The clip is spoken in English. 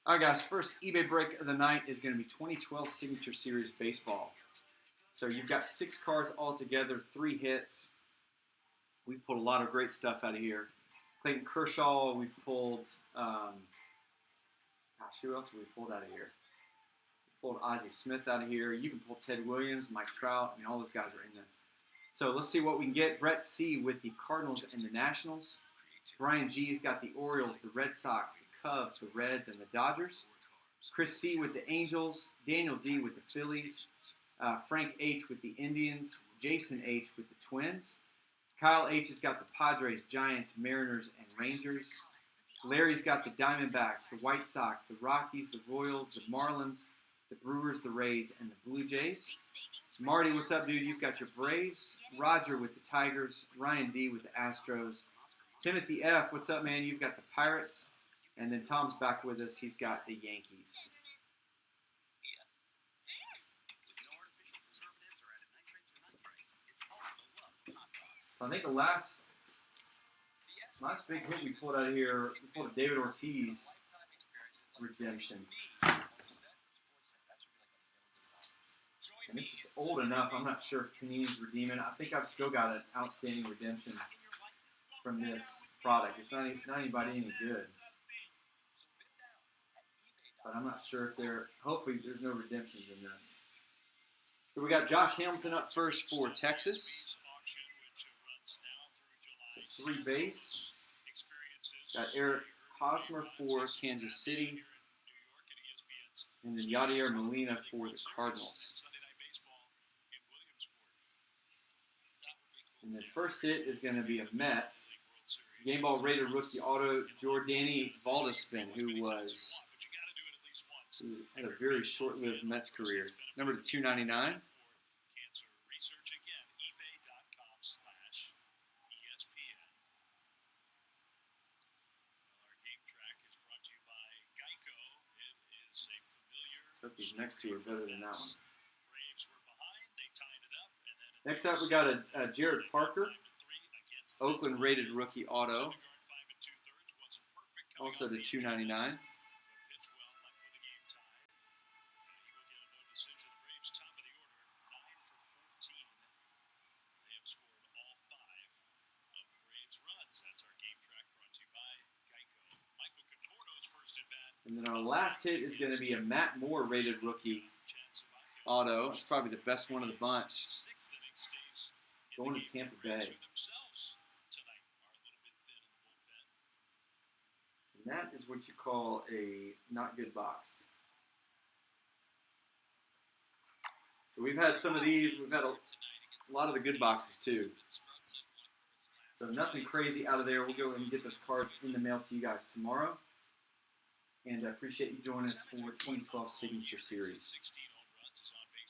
All right, guys, first eBay break of the night is going to be 2012 Signature Series Baseball. So you've got 6 cards altogether, 3 hits. We've pulled a lot of great stuff out of here. Clayton Kershaw, we've pulled, who else have we pulled out of here? We pulled Ozzie Smith out of here. You can pull Ted Williams, Mike Trout. I mean, all those guys are in this. So let's see what we can get. Brett C. with the Cardinals and the Nationals. Brian G.'s got the Orioles, the Red Sox, the Cubs, the Reds, and the Dodgers. Chris C. with the Angels. Daniel D. with the Phillies. Frank H. with the Indians. Jason H. with the Twins. Kyle H. has got the Padres, Giants, Mariners, and Rangers. Larry's got the Diamondbacks, the White Sox, the Rockies, the Royals, the Marlins, the Brewers, the Rays, and the Blue Jays. Marty, what's up, dude? You've got your Braves. Roger with the Tigers. Ryan D. with the Astros. Timothy F., what's up, man? You've got the Pirates. And then Tom's back with us. He's got the Yankees. So I think the last big hit we pulled out of here, we pulled a David Ortiz redemption. And this is old enough. I'm not sure if Panini's redeeming. I think I've still got an outstanding redemption from this product. It's not anybody any good. But I'm not sure if hopefully there's no redemptions in this. So we got Josh Hamilton up first for Texas. So 3 base. Got Eric Hosmer for Kansas City. And then Yadier Molina for the Cardinals. And the first hit is going to be a Met. Game Ball rated rookie auto, Jordani Valdespin, who had a very short-lived Mets career. Number to 299. So these next 2 are better than that one. Next up, we got a Jared Parker, Oakland rated rookie auto, also to 299. And then our last hit is going to be a Matt Moore rated rookie auto. It's probably the best one of the bunch. Going to Tampa Bay. And that is what you call a not good box. So we've had some of these. We've had a lot of the good boxes too. So nothing crazy out of there. We'll go and get those cards in the mail to you guys tomorrow. And I appreciate you joining us for 2012 Signature Series.